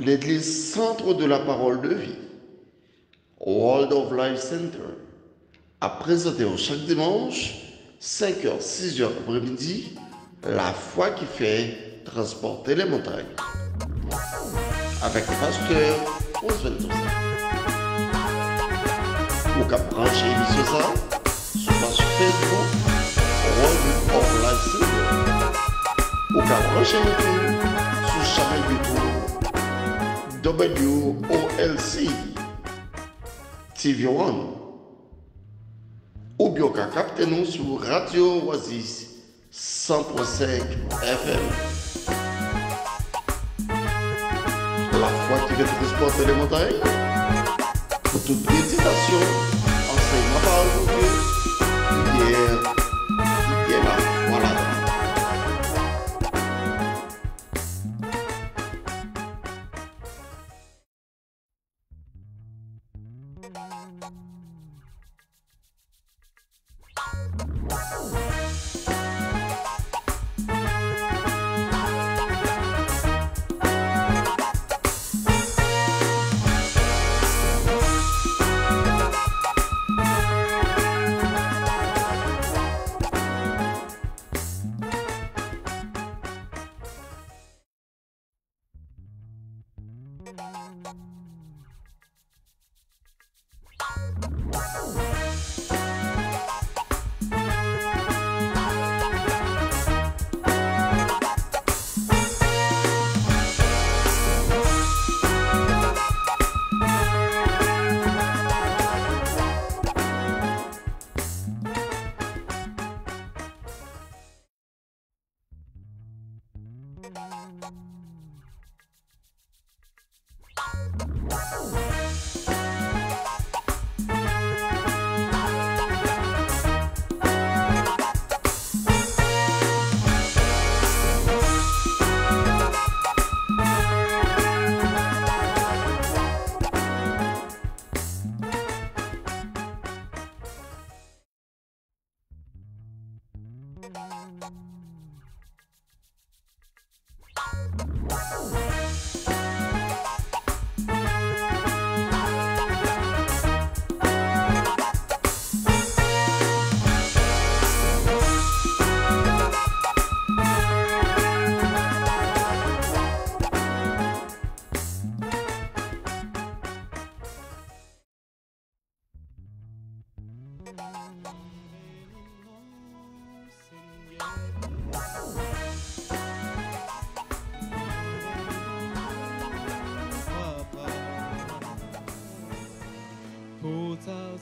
L'église Centre de la Parole de Vie, World of Life Center, a présenté chaque dimanche, 5h, 6h après-midi, la foi qui fait transporter les montagnes. Avec le pasteur Oswald Tosa. Ou qu'à brancher l'émission ça, sur page Facebook, World of Life Center. Ou qu'à brancher l'émission sur chaîne YouTube, WOLC, TV1. Ou bien qu'à capter nous sur Radio Oasis 100.5 FM. La foi qui veut transporter les montagnes. Pour toute méditation, enseignement par le Dieu, il y a la foi là-dedans.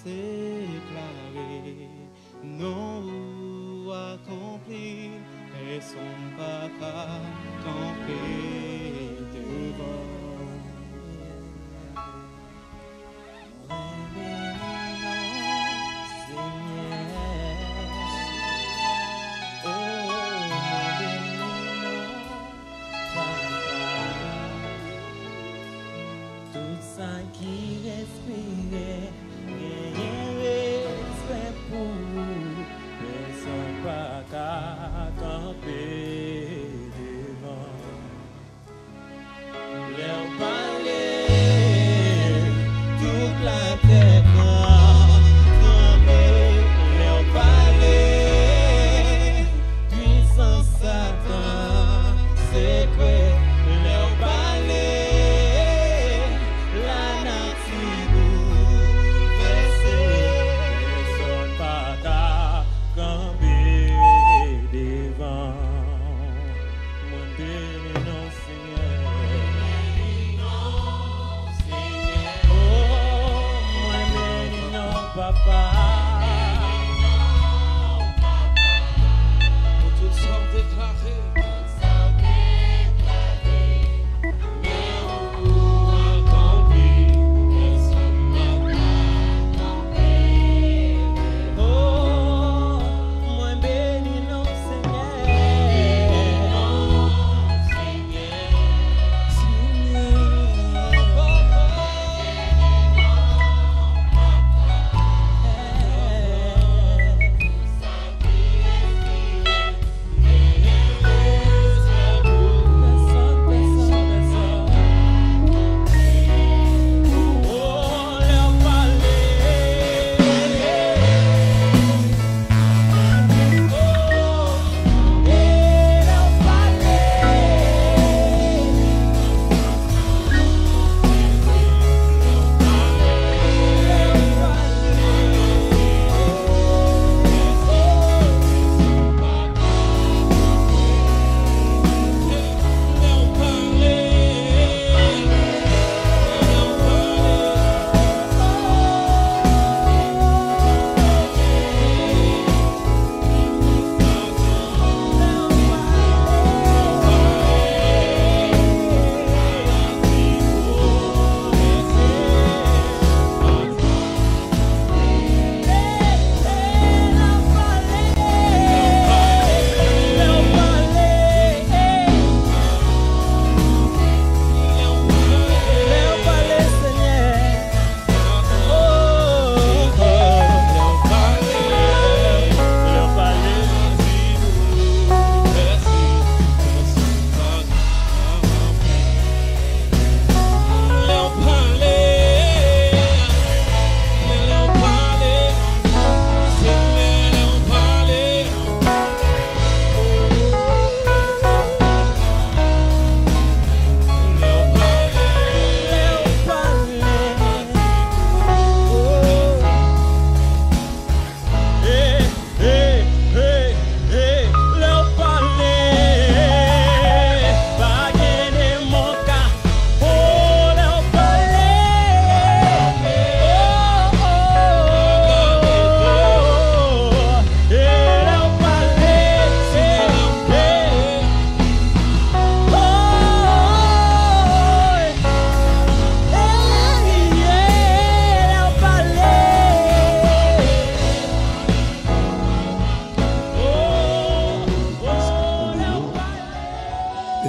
Déclaré, non accompli, et son papa campé devant. Tout ça qui respirait. Yeah.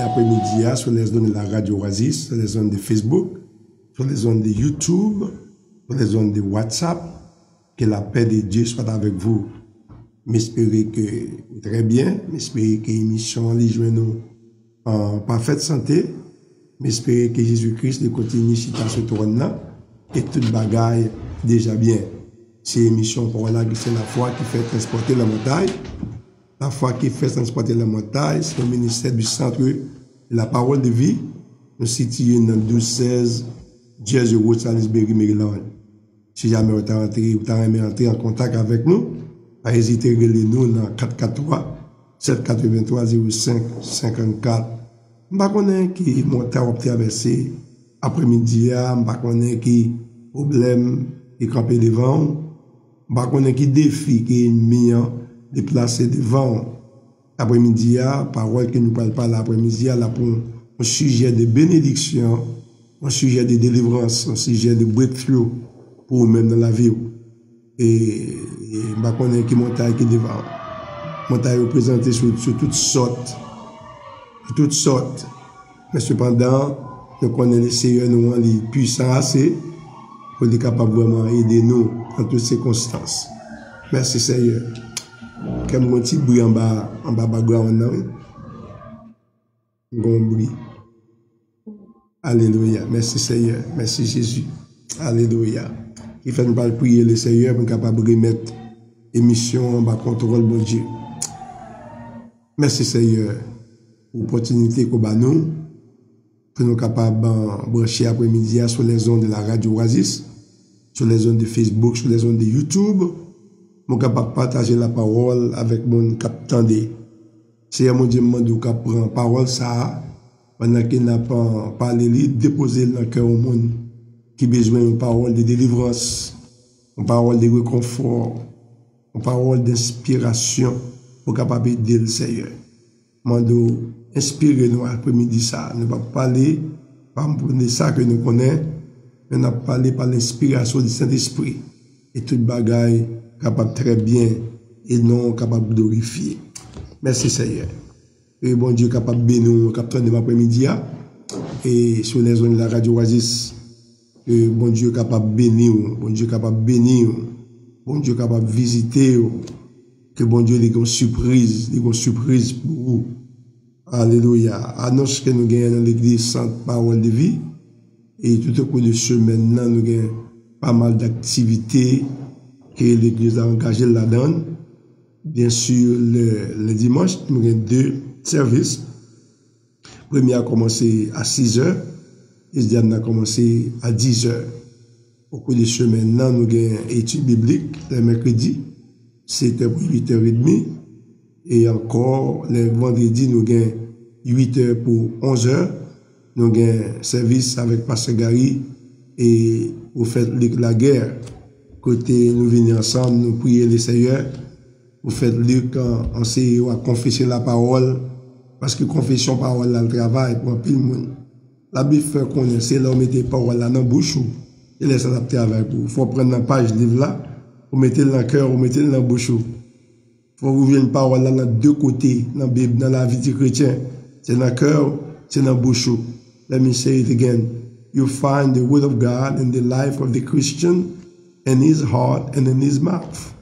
après-midi sur les zones de la radio Oasis, sur les zones de Facebook, sur les zones de YouTube, sur les zones de WhatsApp. Que la paix de Dieu soit avec vous. M'espérer que très bien, m'espérer que l'émission les joint nous en parfaite santé, m'espérer que Jésus-Christ continue à ce trône là et toute bagaille déjà bien. C'est l'émission pour là que c'est la foi qui fait transporter la montagne. La foi qui fait transporter la montagne, c'est le ministère du centre de la parole de vie. Nous situons dans 1216 Jersey Road, Salisbury, Maryland. Si jamais vous avez entré en contact avec nous, pas hésiter à regarder nous dans 443-783-05-54. Je ne sais pas qui montagne a traversé après-midi, je ne sais pas qui problème est campé devant, je ne sais pas qui défi qui est mis déplacé devant après-midi, parole que nous parlons pas l'après-midi, là pour un sujet de bénédiction, un sujet de délivrance, un sujet de breakthrough pour même dans la vie. Et je connais qui montagne qui devant. Montagne représentée sur toutes sortes. Mais cependant, nous connaissons le Seigneur, nous les puissants assez pour être capable vraiment aider nous dans toutes circonstances. Merci Seigneur. Comme mon petit bruit en bas background, bon bruit. Alléluia. Merci Seigneur. Merci Jésus. Alléluia. Il fait nous prier le Seigneur pour capable de remettre l'émission en bas contrôle, bon Dieu. Merci Seigneur pour l'opportunité qu'on a nous, pour nous capables de brancher après-midi sur les ondes de la radio Oasis, sur les ondes de Facebook, sur les ondes de YouTube. Nous capable de partager la parole avec mon capitaine. Seigneur mon Dieu, je demande qu'on prend parole ça, pendant qu'il n'a pas parlé, déposer dans le cœur au monde qui a besoin d'une parole de délivrance, une parole de réconfort, une parole d'inspiration pour capable d'aider le Seigneur. Mando inspirez-nous après-midi ça. Nous ne pas parler par ça que nous connaissons, mais nous parler par l'inspiration du Saint-Esprit et toute bagaille capable très bien et non capable de glorifier. Merci Seigneur. Et bon Dieu capable de bénir capitaine de l'après-midi et sur les zones de la radio Oasis. Que bon Dieu capable de bénir, bon Dieu capable de bénir, bon Dieu capable de visiter, que bon Dieu ait une surprise pour vous. Alléluia. Annonce que nous gagnons dans l'église Sainte Parole de Vie. Et tout au cours de ce maintenant, nous gagnons pas mal d'activités que l'église a engagées là-dedans. Bien sûr, le dimanche, nous avons 2 services. Le premier a commencé à 6 heures. Et le dernier a commencé à 10 heures. Au cours de ce maintenant, nous avons une étude biblique le mercredi, 7h pour 8h30. Et encore, le vendredi, nous avons 8h pour 11h. Nous avons un service avec Pasteur Gary et vous faites la guerre. Côté, nous venons ensemble, nous prions le Seigneur. Vous faites Luc en à confesser la parole. Parce que confession parole, là, le travail pour un peu le monde. La Bible fait connaître, c'est là où mettez parole là dans la bouche. Et laisse adapter avec vous. Il faut prendre la page livre là, vous mettez dans le cœur, vous mettez dans la bouche. Il faut ouvrir une parole là dans 2 côtés, dans la Bible, dans la vie du chrétien. C'est dans le cœur, c'est dans la bouche. Let me say it again. You find the word of God in the life of the Christian, in his heart and in his mouth.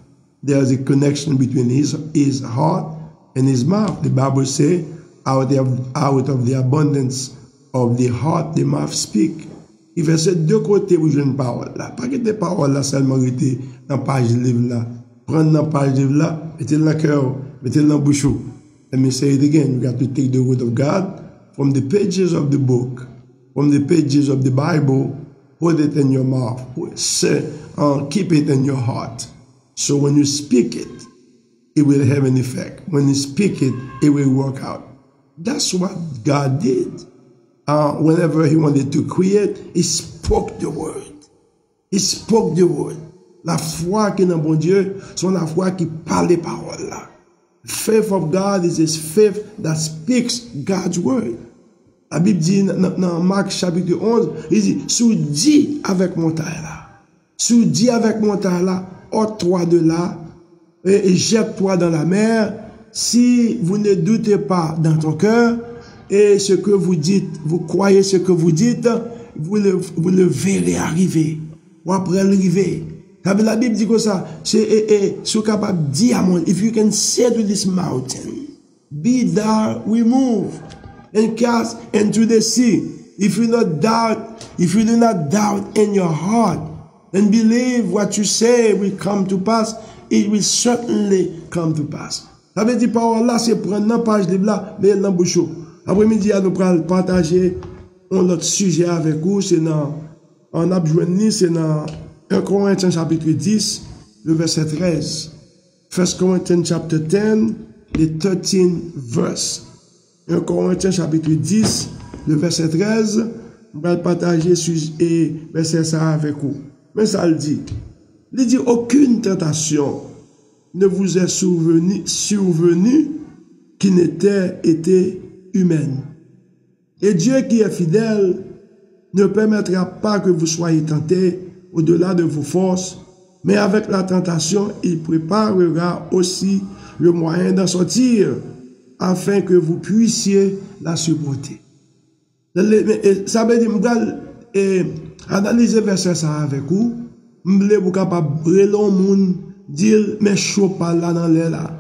There is a connection between his heart and his mouth. The Bible says, out of the abundance of the heart, the mouth speak. Il fait ces 2 côtés où j'ai une parole là. Pas que des paroles là seulement été dans la page du livre là. Prendre dans la page du livre là, mettez dans le cœur, mettez dans la bouche. Let me say it again. You got to take the word of God from the pages of the book, from the pages of the Bible, put it in your mouth, keep it in your heart. So when you speak it, it will have an effect. When you speak it, it will work out. That's what God did. Whenever he wanted to create, he spoke the word. He spoke the word. La foi qui est dans bon Dieu, c'est la foi qui parle les paroles là. Faith of God is his faith that speaks God's word. La Bible dit dans Marc chapitre 11, il dit, si vous dites avec montagne là, si vous dites avec montagne là, ôte-toi de là, et jette-toi dans la mer, si vous ne doutez pas dans ton cœur, et ce que vous dites, vous croyez ce que vous dites, vous le verrez arriver. Ou après arriver. La Bible dit comme ça, c'est capable de dire à moi, if you can say to this mountain, be thou removed and cast into the sea. If you do not doubt in your heart and believe what you say will come to pass, it will certainly come to pass. Ça veut dire parole là, c'est prendre dans page livre là, mais dans bouche. Après-midi, nous allons partager un autre sujet avec vous, c'est dans on a besoin c'est dans 1 Corinthiens chapitre 10, le verset 13. 1 Corinthians chapter 10, the 13th verse. 1 Corinthiens chapitre 10, le verset 13. On va partager ce verset ça avec vous. Mais ça le dit. Il dit aucune tentation ne vous est survenue qui n'était été humaine. Et Dieu qui est fidèle ne permettra pas que vous soyez tentés au-delà de vos forces, mais avec la tentation, il préparera aussi le moyen d'en sortir afin que vous puissiez la supporter. Ça veut dire, analyser verset ça avec vous, vous capable de monde dire, mais chaud pas là dans l'air là.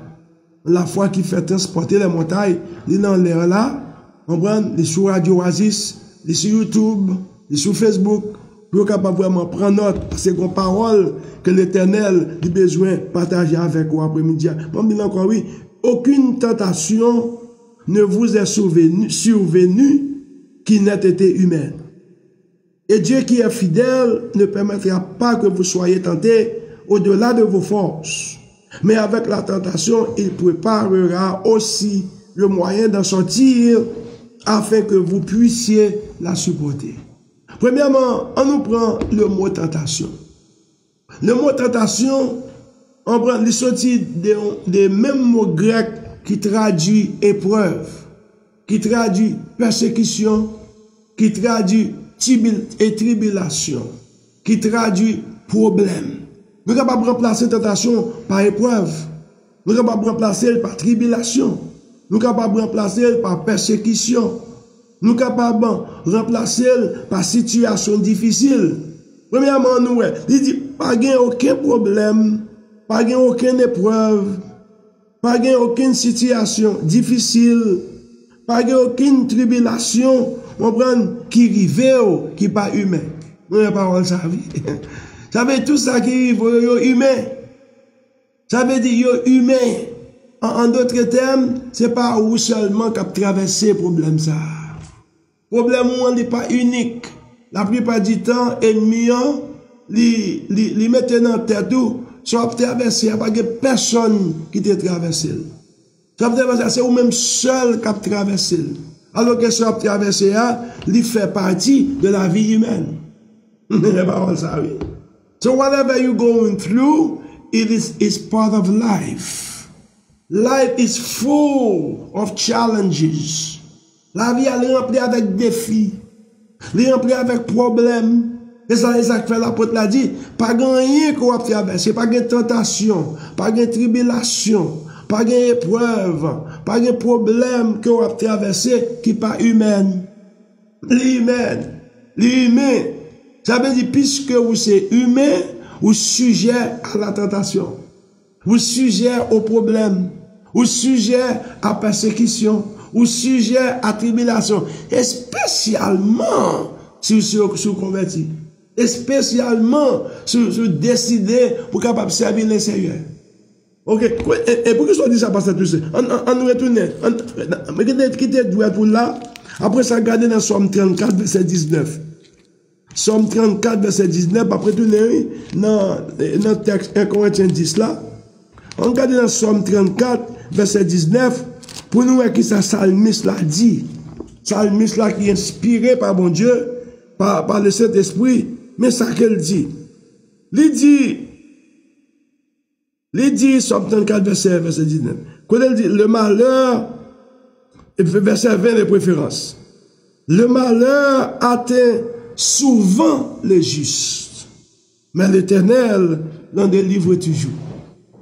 La foi qui fait transporter les montagnes, il est dans l'air là, on prend les sur Radio Oasis, les sur YouTube, les sur Facebook, pour capable vraiment prendre note, c'est une parole que l'Éternel a besoin de partager avec vous après-midi. Bon, bien encore, oui, aucune tentation ne vous est survenue qui n'ait été humaine. Et Dieu qui est fidèle ne permettra pas que vous soyez tentés au-delà de vos forces. Mais avec la tentation, il préparera aussi le moyen d'en sortir afin que vous puissiez la supporter. Premièrement, on nous prend le mot tentation. Le mot tentation, on prend les sorties des mêmes mots grecs qui traduit épreuve, qui traduit persécution, qui traduit tribulation, qui traduit problème. Nous ne pouvons pas remplacer tentation par épreuve. Nous ne pouvons pas remplacer par tribulation. Nous ne pouvons pas remplacer par persécution. Nous ne pouvons pas remplacer par situation difficile. Premièrement, nous, il dit, pas de aucun problème, pas de aucune épreuve, pas de aucune situation difficile, pas de aucune tribulation, on prend qui rive, qui pas humain. Nous n'avons pas parole ça vie. Ça veut dire tout ça qui arrive, yo humain. Ça veut dire yo humain. En d'autres termes, c'est pas vous seulement qui traversé le problème ça. Le problème n'est pas unique. La plupart du temps, ennemi, li mette dans tête tout, soit traversé, il n'y a pas de personne qui te traversé. Ça veut dire c'est vous-même seul qui a traversé. Alors que ça traversé, il fait partie de la vie humaine. Ça, oui. So whatever you're going through, it is part of life. Life is full of challenges. La vie elle est remplie avec défis. Elle est remplie avec problèmes. Et ça, que fait l'apôtre l'a dit, pas rien qu'on va traverser, pas de tentation, pas de tribulation, pas d'épreuve, pas de problème qu'on va traverser qui n'est pas humaine. L'humain. Ça veut dire, puisque vous êtes humain, vous sujet à la tentation, vous sujet au problème, vous sujet à la persécution, vous sujet à la tribulation, et spécialement si vous convertis, et spécialement si vous décidez pour capable servir le Seigneur. Ok, et pourquoi je dis ça parce que tu sais, on retourne, mais qui était doué pour là, après ça, regardez dans Somme 34, verset 19. Somme 34, verset 19, après tout, dans notre texte 1 Corinthiens 10 là, on regarde dans Somme 34, verset 19, pour nous voir qui ça psalmiste là dit. Psalmiste là qui est inspiré par bon Dieu, par le Saint-Esprit, mais ça qu'elle dit. Il dit, Somme 34, verset 19, quand elle dit, le malheur, verset 20 de préférence, le malheur atteint souvent les justes, mais l'Éternel l'en délivre toujours.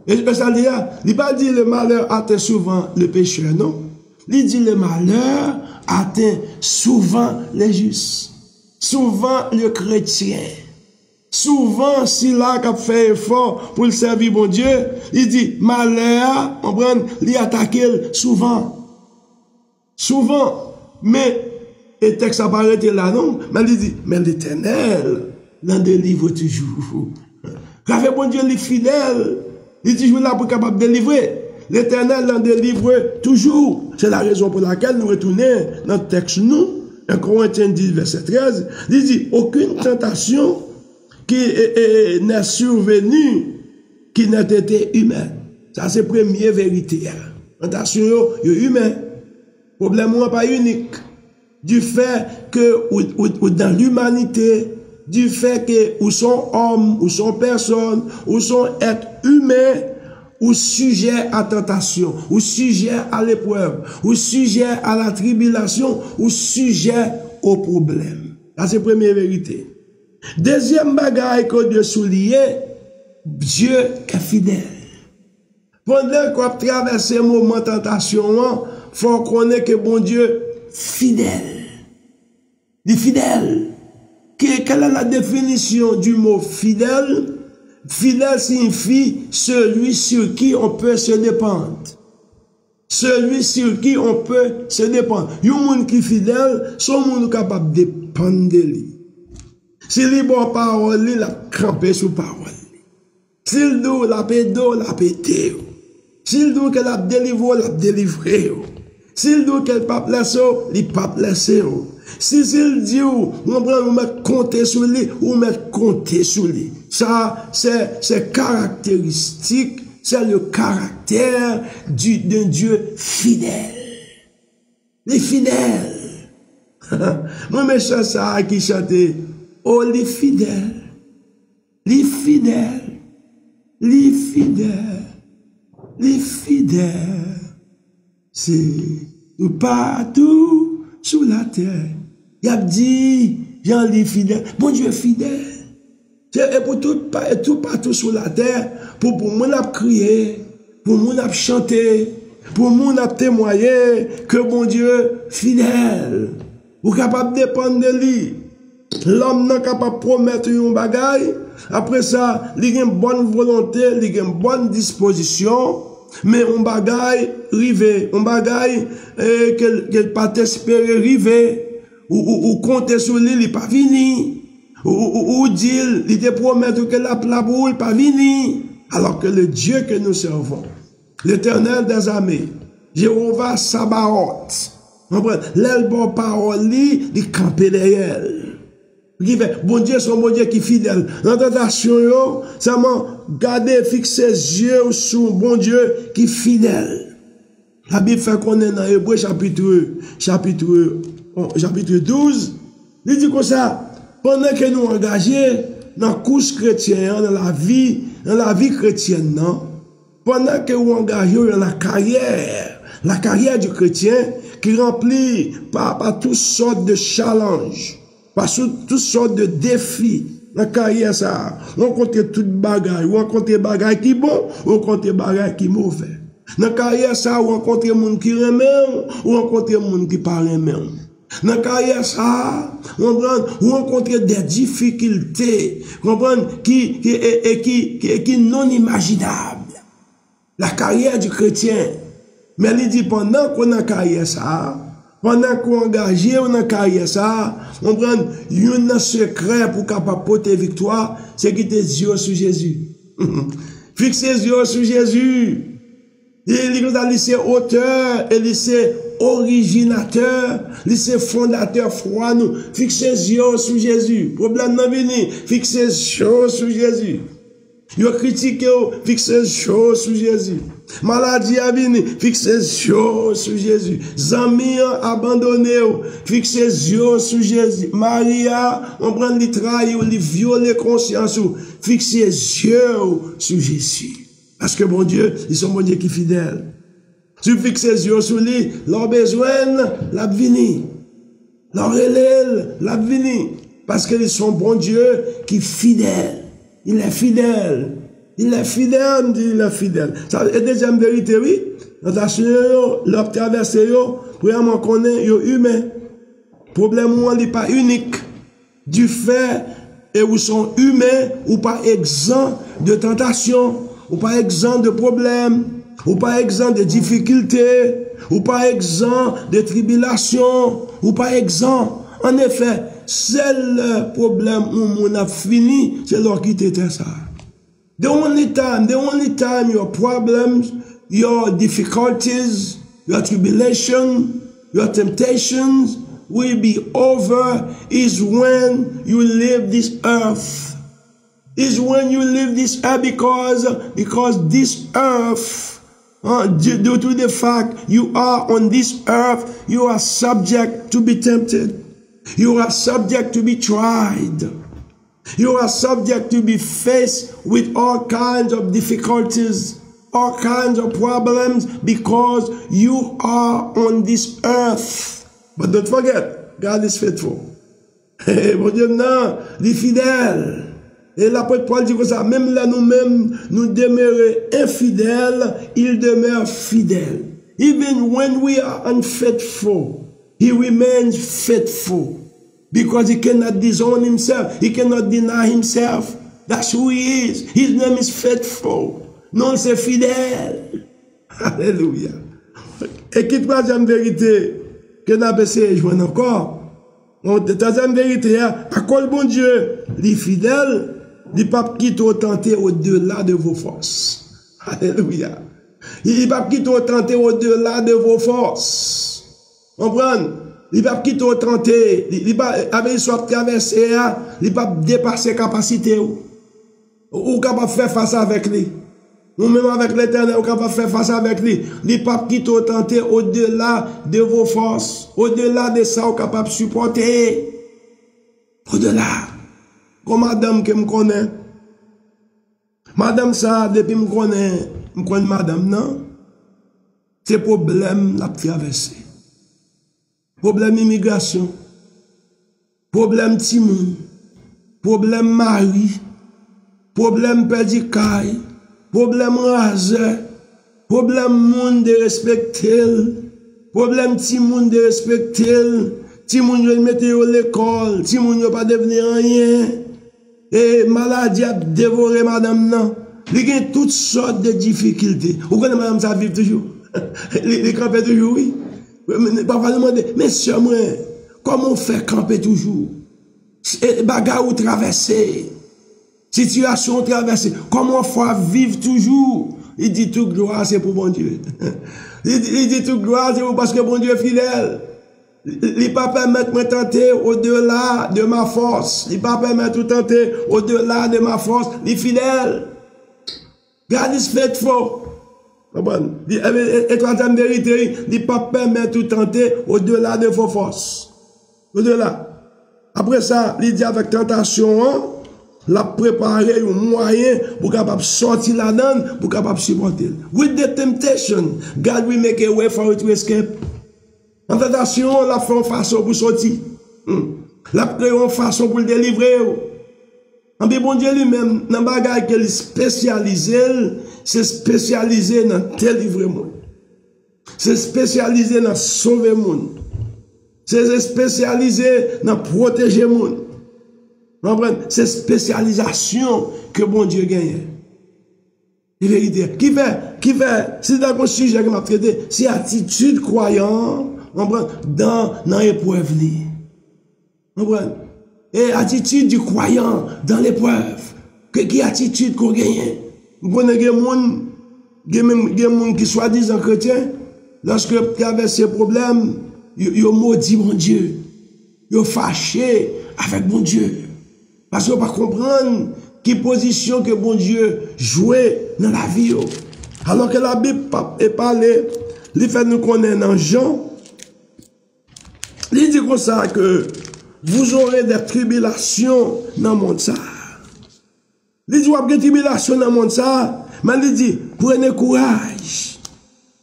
Et ça dit, il n'a pas dit le malheur atteint souvent le pécheur, non. Il dit le malheur atteint souvent les justes, souvent le chrétien. Souvent, si là qu'a fait effort pour le servir bon Dieu, il dit malheur, on prend, il attaque souvent. Souvent. Mais, le texte apparaît là, non? Mais il dit, mais l'Éternel l'en délivre toujours. Quand fait bon Dieu, il est fidèle. Il dit, je suis là pour capable de délivrer. L'Éternel l'en délivre toujours. C'est la raison pour laquelle nous retournons dans le texte, nous, 1 Corinthiens 10, verset 13. Il dit, aucune tentation qui n'est survenue, qui n'a été humaine. Ça, c'est la première vérité. Tentation, est humain. Problème n'est pas unique. Du fait que, ou dans l'humanité, du fait que, ou sont hommes, ou sont personnes, ou sont êtres humains, ou sujet à tentation, ou sujet à l'épreuve, ou sujet à la tribulation, ou sujet au problème. Ça, c'est la première vérité. Deuxième bagaille que Dieu souligne, Dieu est fidèle. Pendant qu'on traverse ce moment de tentation, il faut connaître que bon Dieu fidèle. Il est fidèle. Quelle est la définition du mot fidèle? Fidèle signifie celui sur qui on peut se dépendre. Celui sur qui on peut se dépendre. Un monde qui est fidèle, son monde capable de dépendre de lui. S'il est bon parole, il a crampé sous parole. S'il dit la pédo, la pété. S'il dit qu'elle a délivré, la délivré. S'il dit qu'elle pas placé, il pas placé. Si s'il dit on mettre compter sur lui, ou mettre compter sur lui. Ça, c'est caractéristique, c'est le caractère d'un Dieu fidèle. Les fidèles. Moi, mes chants, ça qui chantait. Oh, les fidèles, les fidèles, les fidèles, les fidèles, c'est partout sur la terre. Il a dit, Jean les fidèles, bon Dieu fidèle. Et pour tout partout sur la terre, pour mon ap crier, pour mon ap chanter, pour mon ap témoigner que bon Dieu fidèle. Vous capable de dépendre de lui. L'homme n'est capable de promettre un bagaille. Après ça, il a une bonne volonté, il a une bonne disposition. Mais un bagaille rivé, un bagaille qu'elle pas espérer river. Ou compter sur lui, il n'est pas venu. Ou dire, il te promettre que la boule n'est pas venu. Alors que le Dieu que nous servons, l'Éternel des armées, Jéhovah Sabaoth, l'elbon parole, il campe derrière. Bon Dieu, son bon Dieu qui est fidèle. Dans la tentation, seulement garder, fixer ses yeux sur bon Dieu qui est fidèle. La Bible fait qu'on est dans Hébreu chapitre 12. Il dit comme ça, pendant que nous engageons dans la course chrétienne, dans la vie chrétienne, non? Pendant que nous engageons dans la carrière du chrétien qui est remplie par toutes sortes de challenges. Parce que toutes sortes de défis, la carrière ça, on compte toute bagaille, on compte bagaille qui bon, on compte bagaille qui mauvais. Dans la carrière ça, on compte monde qui remet, on compte monde qui pas remet. Dans la carrière ça, on rencontre des difficultés, qui non imaginables. La carrière du chrétien. Mais il dit pendant qu'on a carrière ça, pendant qu'on engage dans la carrière ça, on prend un secret pour capable porter victoire, c'est quitter les yeux sur Jésus. Fixer les yeux sur Jésus. Il nous a laissé auteur, et laissé originateur, laissé fondateur foi nous. Fixer les yeux sur Jésus. Problème n'a venu. Fixer les yeux sur Jésus. Yo critiqué, fixer les yeux sur Jésus. Maladie a venu, fixez les yeux sur Jésus. Zami abandonné, fixez les yeux sur Jésus. Maria, on prend les trahir, les violer conscience, fixez les yeux sur Jésus. Parce que bon Dieu, ils sont bon Dieu qui est fidèle. Si vous fixez les yeux sur lui, leur besoin, la vini. Leur relève, la vini. Parce qu'ils sont bon Dieu qui est fidèle. Il est fidèle. Il est fidèle, dit il est fidèle. Ça, et deuxième vérité, oui. tentation, leur traversée, premièrement, connaît, yo humain. Problème, ou n'est pas unique. Du fait, et où sont humains, ou pas exempt de tentation, ou pas exempt de problèmes, ou pas exempt de difficultés, ou pas exempt de tribulations, ou pas exempt. En effet, seul problème où on a fini, c'est leur quitter ça. The only time your problems, your difficulties, your tribulation, your temptations will be over is when you leave this earth. Is when you leave this earth because this earth, due to the fact you are on this earth, you are subject to be tempted. You are subject to be tried. You are subject to be faced with all kinds of difficulties, all kinds of problems because you are on this earth. But don't forget, God is faithful. Mon Dieu, non, il est fidèle. Et l'apôtre Paul dit comme ça, même là nous-mêmes, nous demeurons infidèles, il demeure fidèle. Even when we are unfaithful, he remains faithful. Because he cannot disown himself. He cannot deny himself. That's who he is. His name is faithful. Non, c'est fidèle. Alléluia. Et qui troisième vérité que nous avons essayé de joindre encore? Troisième vérité, à cause bon Dieu, les fidèles, les papes qui t'ont tenté au-delà de vos forces. Alléluia. Les papes qui t'ont tenté au-delà de vos forces. Comprenez? Il ne va pas quitter au tenté, il va avec soit traverser, il va dépasser capacité ou capable faire face avec lui. Ou même avec l'Éternel, ou capable faire face avec lui. Il ne va pas quitter au tenté au-delà de vos forces, au-delà de ça, ou capable de supporter. Au-delà. Comme madame que me connaît. Madame ça, depuis me connaît madame, non? C'est problème la traversée. Problème immigration, problème timoun, problème mari, problème pédicaille, problème raseur, problème monde de respecter, problème timoun de respecter, timoun yo mette yo l'école, timoun yo pas devenir rien, et maladie a dévoré madame nan, il y a toutes sortes de difficultés. Vous connaissez madame ça vivre toujours, les camper toujours, oui. Papa demande, mais sœur, moi, comment on fait camper toujours? Bagarre ou traverser? Situation traversée. Comment on fait vivre toujours? Il dit tout gloire, c'est pour bon Dieu. Il dit tout gloire, c'est parce que bon Dieu est fidèle. Il ne peut pas permettre de me tenter au-delà de ma force. Il ne peut pas permettre de tenter au-delà de ma force. Il est fidèle. God is faithful. Et troisième vérité, il ne peut pas permettre de tenter au-delà de vos forces. Au-delà. Après ça, il dit avec tentation, la préparer un moyen pour capable sortir la donne, pour capable supporter. With the temptation, God will make a way for you to escape. En tentation, la fait une façon pour sortir. La créé une façon pour le délivrer. En bien, bon Dieu lui-même, dans le bagage qu'il spécialisé, c'est spécialisé dans délivrer monde. C'est spécialisé dans sauver monde. C'est spécialisé dans protéger monde. C'est spécialisation que bon Dieu gagne. C'est vérité. Qui fait, c'est dans le sujet que m'a traité, c'est attitude croyant, dans l'épreuve. Et attitude du croyant dans l'épreuve. Qui attitude qu'on gagne? Vous prenez des gens qui sont disant chrétiens, lorsque traversent ces problèmes, ils maudit mon Dieu. Ils fâché avec mon Dieu. Parce qu'on ne peut pas comprendre quelle position que bon Dieu jouait dans la vie. Alors que la Bible est parlée, il fait nous connaître dans Jean. Il dit comme ça que vous aurez des tribulations dans le monde ça. Il dit, vous avez des tribulations dans le monde ça. Mais il dit, prenez courage.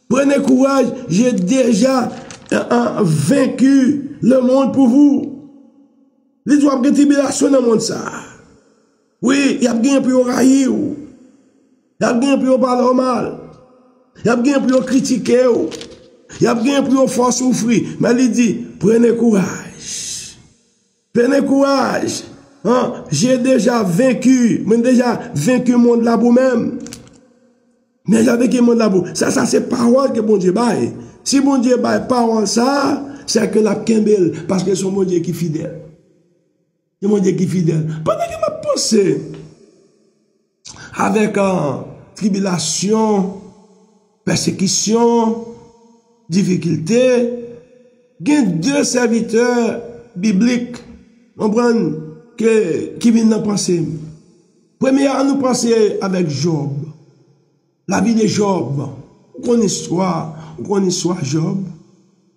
Prenez courage, j'ai déjà vaincu le monde pour vous. Il dit, vous avez des tribulations dans le monde ça. Oui, il y a bien plus raillé. Il y a bien plus parler mal. Il y a bien pour critiquer. Il y a bien pour faire souffrir. Mais il dit, prenez courage. Prenez courage. Hein? J'ai déjà vaincu. J'ai déjà vaincu le monde là pour même. Mais j'ai vaincu le monde là pour. Ça c'est parole que bon Dieu baille. Si bon Dieu baille parole ça, c'est que la Kembel. Parce que c'est mon Dieu qui est fidèle. C'est mon Dieu qui est fidèle. Pendant que je pensé avec tribulation, persécution, difficulté, il y a deux serviteurs bibliques qui viennent nous penser. Première, nous penser avec Job. La vie de Job. On connaît l'histoire Job.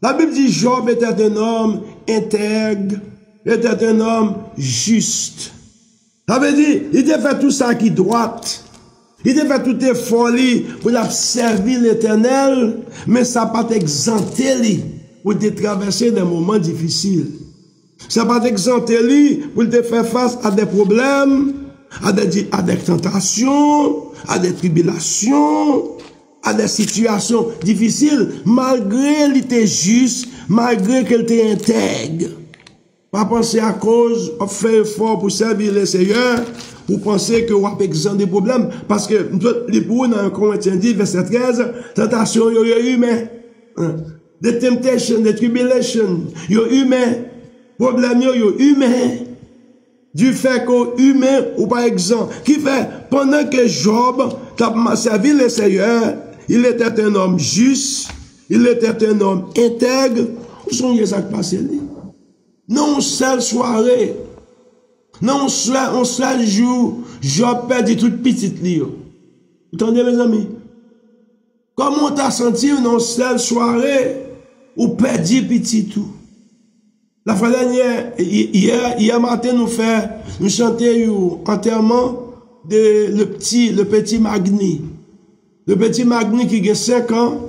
La Bible dit Job était un homme intègre, était un homme juste. Ça veut dire, il a fait tout ça qui est droite. Il a fait tout effort pour servir l'Éternel, mais ça n'a pas exempté pour te traverser des moments difficiles. Ça n'a pas exempté pour te faire face à des problèmes, à des tentations, à des tribulations, à des situations difficiles, malgré qu'il était juste, malgré qu'il était intègre. Pas penser à cause, on fait effort pour servir le Seigneur, pour penser que on a exempt des problèmes, parce que les pour dans 1 Corinthiens 10, verset 13, tentation, il y a humain. Des temptations, des tribulations, il y a humain. Problème, il y a humain. Du fait qu'au humain, ou par exemple, qui fait, pendant que Job a servi le Seigneur, il était un homme juste, il était un homme intègre. Où sont les actes passés? Non, seule soirée, non, un seul jour, Job perdit toute petite livre. Vous entendez, mes amis? Comment t'as senti une seule soirée ou perdu petit tout? La fois dernière, hier matin, nous chantions enterrement de le petit Magni. Le petit Magni qui a 5 ans,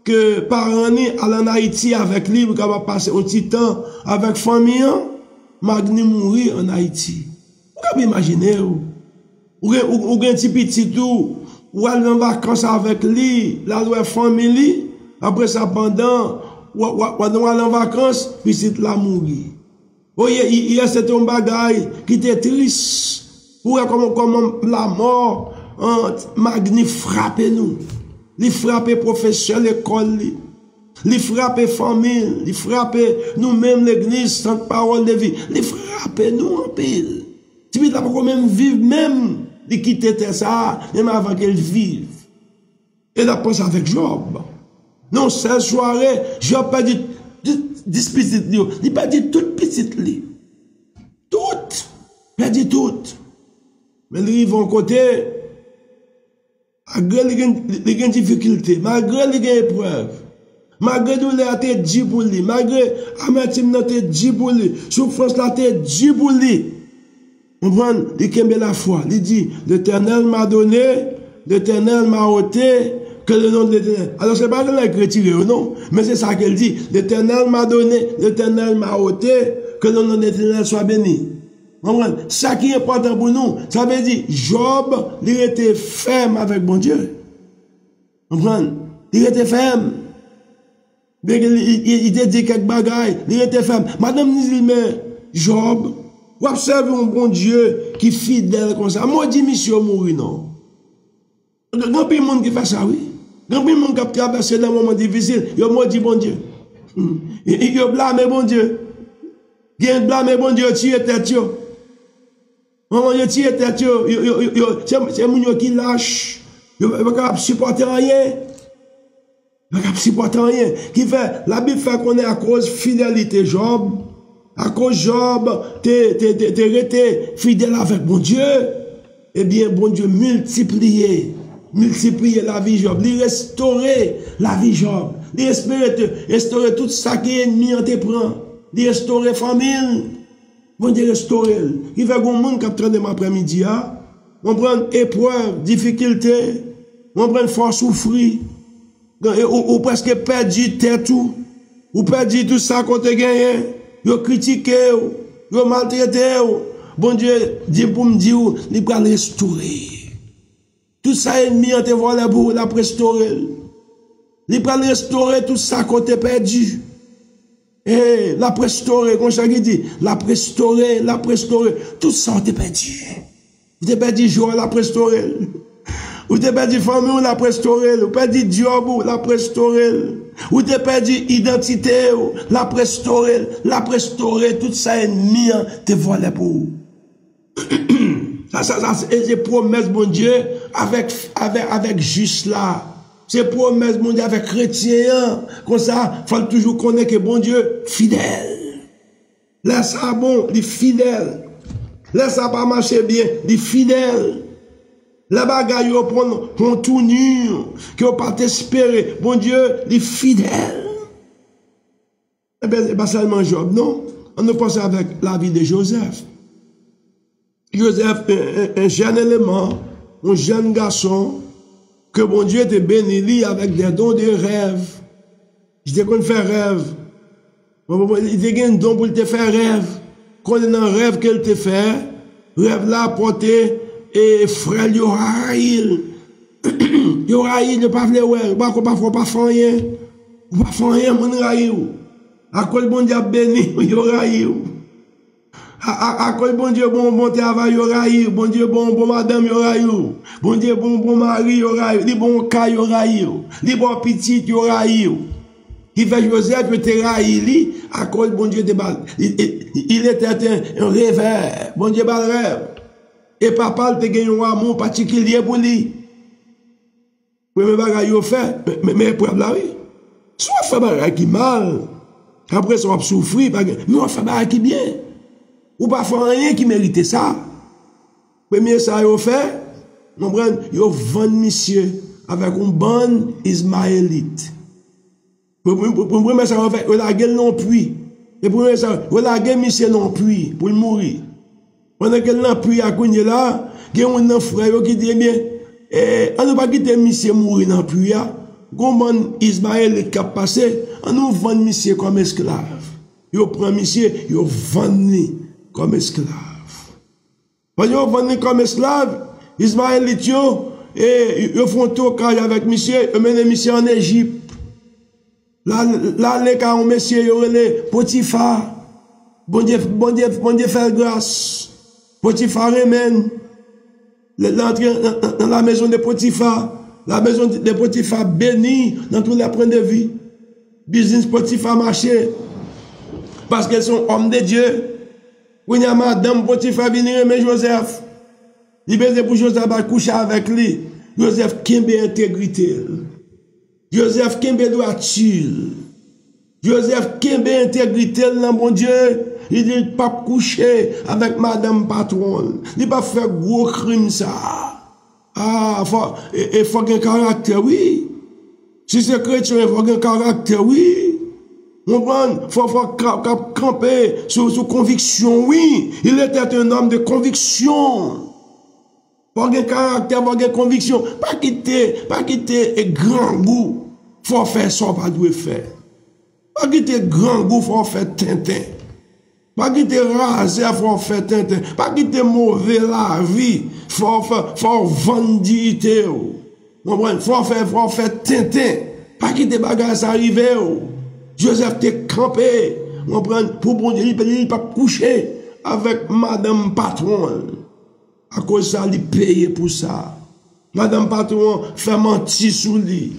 que par année, à en Haïti avec lui, qui va passer un petit temps avec famille, Magni mourit en Haïti. Vous pouvez imaginer, ou un petit petit tout, ou aller en vacances avec lui, la loi famille, après ça, pendant, ou aller en vacances, puis c'est la mourir. Il y a cet homme bagaille qui était triste, ou comme la mort, Magni frappe nous. Il frappe professeur l'école, il frappe famille, il frappe nous-mêmes l'église, sans parole de vie. Il frappe nous en pile. Tu veux pas même vivre, même, il quitter ça, même avant qu'elle vive. Et la pense avec Job. Non, cette soirée, Job pas dit 10 petites livres, il pas dit toutes petites livres. Toutes. Il dit toutes. Mais ils vont côté, malgré les difficultés, malgré les épreuves, malgré tout les été dit pour lui, malgré amertume n'a été dit pour lui, souffrance n'a été dit pour lui. On prend, il kembe la foi. Il dit, l'Éternel m'a donné, l'Éternel m'a ôté, que le nom de l'Éternel. Alors c'est pas dans la retiré, non, mais c'est ça qu'elle dit. L'Éternel m'a donné, l'Éternel m'a ôté, que le nom de l'Éternel soit béni. Ça qui est important pour nous, ça veut dire, Job, il était ferme avec bon Dieu. Il était ferme. Il a dit quelques bagailles, il était ferme. Madame dit, mais Job, vous observez un bon Dieu qui est fidèle comme ça. Moi, je dis, monsieur, mourir, non. Il y a de monde qui fait ça, oui. Il y a de monde qui a traversé dans un moment difficile. Il y a dit, bon Dieu. Il y a blâmé, bon Dieu. Il y a blâmé, bon Dieu, tu es tête. C'est mon qui lâche. Il ne peut pas supporter rien. Il ne peut pas supporter rien. Qui fait, la Bible fait qu'on est à cause de fidélité Job. À cause Job, t'es resté fidèle avec mon Dieu. Eh bien, bon Dieu multiplier la vie Job. Il restaurer la vie Job. Il restaurer tout ça qui est ennemi en te prend. Il restaurer famille. Bon Dieu restaurer. Il va y avoir un monde qui a traîné après-midi. On prend épreuve, difficulté. On prend force souffrir. Ou presque perdu tête tout. Ou perdu tout ça qu'on te gagne. Yo critiqué, yo maltraité. Bon Dieu dit pour me dire, il va restaurer. Tout ça ennemi en te volé pour la restaurer. Il peut restaurer tout ça qu'on t'a perdu. Eh, la restaurer, comme ça qui dit, la restaurer. Tout ça on t'a perdu. Vous t'avez perdu joie, la restaurer. Vous t'avez perdu famille, la restaurer. Vous t'avez perdu job, la restaurer. Vous t'avez perdu identité, la restaurer. Tout ça ennemi te volé pour. Ça, c'est promesse, mon Dieu, avec juste là. C'est promesse, mon Dieu, avec chrétien. Comme ça, il faut toujours connaître que bon Dieu, fidèle. Là, ça bon, il est fidèle. Là, ça pas marcher bien, il est fidèle. La bagaille, on prend un tournure, qui on pas espérer. Bon Dieu, il est fidèle. Eh bien, c'est pas seulement Job, non. On nous pense avec la vie de Joseph. Joseph, un jeune élément, un jeune garçon, que bon Dieu te béni avec des dons de rêve. Je te connais faire rêve. Il te gagne un don pour te faire rêve. Quand il y a un rêve qu'elle te fait, rêve là porté et frère Yoraïl. Yoraïl ne pas vouloir, pas faire rien. Pas faire rien, mon raïl. À quoi le bon Dieu béni, Yoraïl. À quoi bon Dieu bon travail yoraï, bon Dieu bon madame yoraï, bon Dieu bon mari yoraï, li bon cas yoraï, li bon petit yoraï. Il fait Joseph te raïli, à quoi bon Dieu te bal. Il était un rêveur, bon Dieu bal rêve. Et papa te gagne un amour particulier pour lui. Premier bagage yo fait, mais problème là oui. Soit fait bagage qui mal, après ça on souffrir, mais on fait bagage qui bien. Ou pas faire rien qui mérite ça. Premier ça yo fait, on prend yo vend monsieur avec une bonne ismaélite. Premier ça yo fait, on la gueule non puis. Et premier ça, on la gueule monsieur non puis pour mourir. Pendant qu'elle n'a puis à connait là, il y a un frère qui dit bien, on ne pas quitter monsieur mourir dans puis là. Comment Ismaël qui a passé, on nous vend monsieur comme esclave. Yo prend monsieur, yo vend comme esclave. Quand ils vendent comme esclave, Ismaël et ils font tout cas avec monsieur, ils mènent monsieur en Égypte. Là, les cas, monsieur, ils les Potiphar. Bon Dieu fait grâce. Potiphar remène. L'entrée dans la maison de Potiphar. La maison de Potiphar bénie dans tous les points de vie. Business Potiphar marché. Parce qu'elles sont hommes de Dieu. Quand il y a madame Potiphar venir aimer Joseph, il besoin pour Joseph à coucher avec lui. Joseph Kimbe intégrité. Joseph Kimbe droiture. Joseph Kimbe intégrité dans bon Dieu. Il dit pas coucher avec madame patronne. Il pas faire gros crime ça. Ah, il faut un caractère, oui. Si c'est chrétien, il faut un caractère, oui. On faut camper sur conviction, oui. Il était un homme de conviction. Faut un caractère, faut une conviction. Pas quitter grand goût. Faut faire ça, pas doit faire. Pas quitter grand goût, faut faire tintin. Pas quitter raser, faut faire tintin. Pas quitter mauvais la vie, faut vendre dignité. Faut faire tintin. Pas quitter bagage arriver. Joseph te campé, on prend pour bon Dieu, il pas coucher avec madame patron. À cause de ça, il paye pour ça. Madame patron fait mentir sur lui.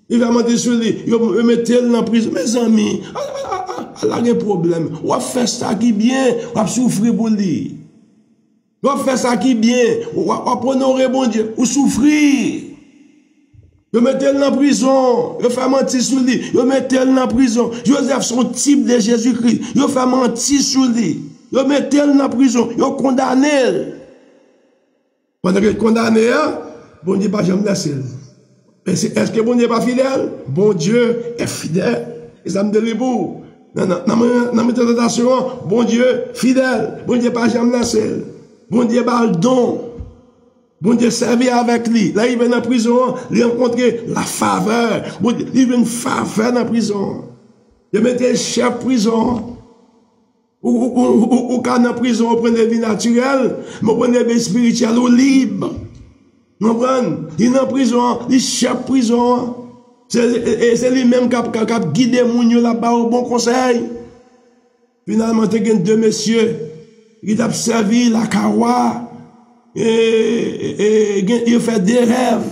Il va mentir sur lui, il met dans la prison. Mes amis, elle a un problème. On va faire ça qui bien, on va souffrir pour lui. On va faire ça qui bien, on va honorer bon Dieu, ou souffrir. Yo mettez dans la prison, yo fait mentir sur lui, yo mettez dans la prison. Joseph son type de Jésus-Christ, yo fait mentir sur lui. Yo mettez dans la prison, yo condamné. Pendant que condamné, bon Dieu pas jamais laissé. Est-ce que bon Dieu pas fidèle? Bon Dieu est fidèle. Et ça me délivre. Dans ma interprétation, bon Dieu fidèle. Bon Dieu pas jamais laissé. Bon Dieu pas le don. Bon Dieu servi avec lui. Là, il vient en prison, il rencontre la faveur. Bon Dieu, il vient une faveur dans la prison. Il mettait le chef prison. Ou quand dans la prison, on prend des vies naturelles, mais on prend des vies spirituelles ou libres. Vous comprenez? Il est en prison, il chef prison. C'est lui-même qui a guidé moun yo là-bas au bon conseil. Finalement, il y a deux messieurs qui ont servi la kawa et ils ont fait des rêves.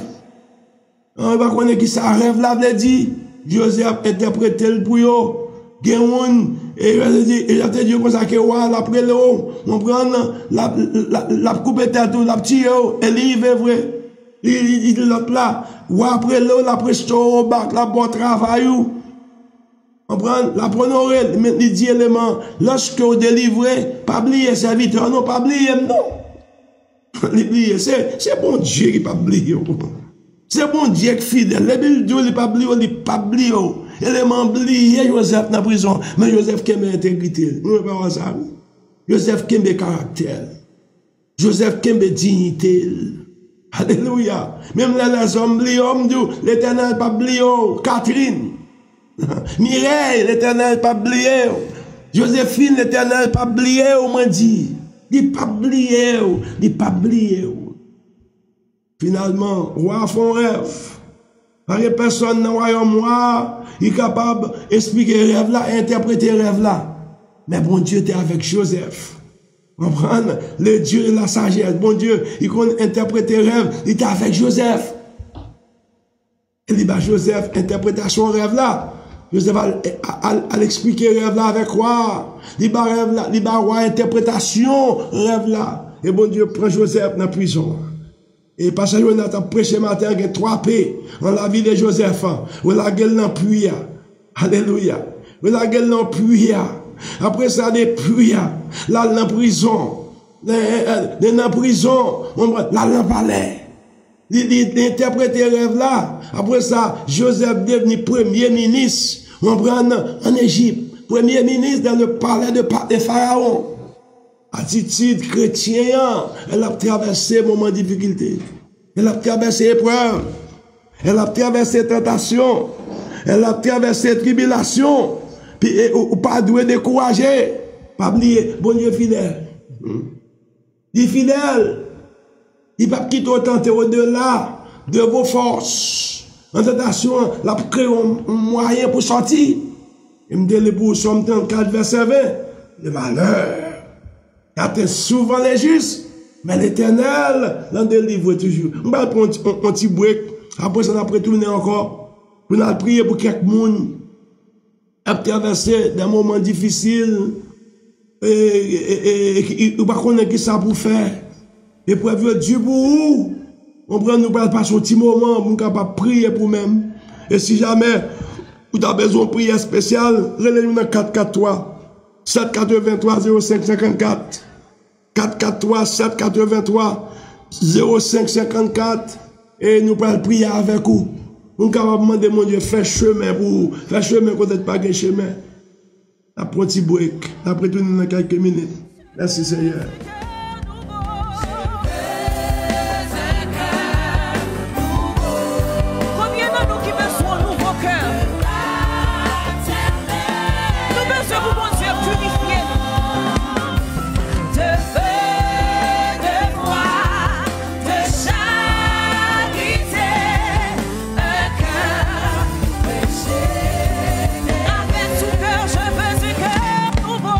On va connaître qui ça rêve là, veut dire. Joseph interprété le pour eux. Gen et il a dit comme ça que après le on prend la coupe tête la petit et il est vrai. Il l'autre là ou après le la presto au bac la bon travail on prend la pronorel il dit élément lorsque vous délivrez pas oublier serviteur non pas oublier non. L'oublier c'est bon Dieu qui pas oublier. C'est bon Dieu qui fidèle. Les Bible dit il pas oublier. Élément oublié Joseph dans la prison, mais Joseph qui a intégrité. Nous ne pas ça. Joseph qui a caractère. Joseph qui a dignité. Alléluia. Même les hommes oublient, l'Éternel pas oublié. Catherine, Mireille, l'Éternel pas oublié. Joséphine, l'Éternel pas oublié. On m'a dit, il pas oublié, il pas oublié. Finalement, roi font rêve. Par personne dans le royaume qui est capable d'expliquer le rêve là, interpréter le rêve là. Mais bon Dieu était avec Joseph. Comprendre? Le Dieu de la sagesse. Bon Dieu, il connaît interpréter le rêve, il était avec Joseph. Et il dit, Joseph, interprétation rêve là. Joseph a expliquer le rêve là avec roi. Il dit, rêve là, il dit, roi, interprétation rêve là. Et bon Dieu prend Joseph dans la prison. Et parce que Jonathan prêché matin, il y a 3 paix dans la vie de Joseph. Où la gueule n'en puya. Alléluia. Où la gueule n'en puya. Après ça, des puya. Là, dans la prison. Dans la prison, là, dans le palais. Il interprète le rêve là. Après ça, Joseph devenu premier ministre. On prend en Égypte. Premier ministre dans le palais de Pharaon. Attitude chrétienne, elle a traversé moment de difficulté. Elle a traversé épreuve. Elle a traversé tentation. Elle a traversé tribulation. Puis, ou pas doué décourager. Pas oublier, bon Dieu fidèle. Il est fidèle. Il ne peut pas quitter autant au-delà de vos forces. En tentation, la créer un moyen pour sortir. Il me dit le pour Somme 34, verset 20. Le malheur. Il atteint souvent les justes, mais l'Éternel l'en délivre toujours. On va prendre un petit break, après ça on va retourner encore, pour nous prier pour quelques monde à traverser des moments difficiles, et on va connaître qui ça pour faire. Et pour Dieu pour vous, on prend nous passer un petit moment pour nous capable prier pour même. Et si jamais vous avez besoin de prière spéciale, relève-nous dans 443. 783 0554 443 783 0554 et nous allons prier avec vous. Nous allons demander mon Dieu faire chemin pour vous. Faire chemin quand vous n'êtes pas de chemin. Après un petit break. Après tout, dans quelques minutes. Merci Seigneur. Avec tout cœur, je veux du cœur nouveau.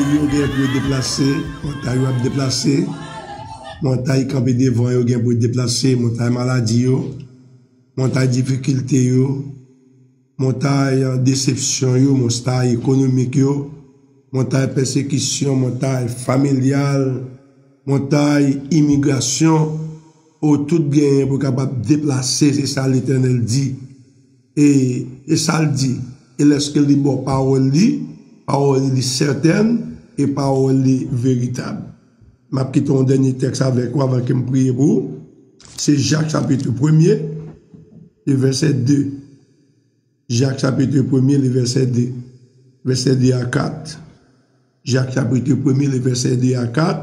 montagne pour déplacer, montagne a déplacer, montagne campé devant yo pour déplacer, montagne maladie yo, montagne difficulté yo, montagne déception yo, montagne économique yo, montagne persécution, montagne familiale, montagne immigration, ou tout gain pour capable déplacer, c'est ça l'Éternel dit. Et ça le dit. Et lorsque les bon parole est certaine et parole est véritable. Ma petite un dernier texte avec moi avant que je prie pour. C'est Jacques chapitre 1er, le verset 2. Jacques chapitre 1er, le verset 2. Verset 2 à 4. Jacques chapitre 1er, le verset 2 à 4.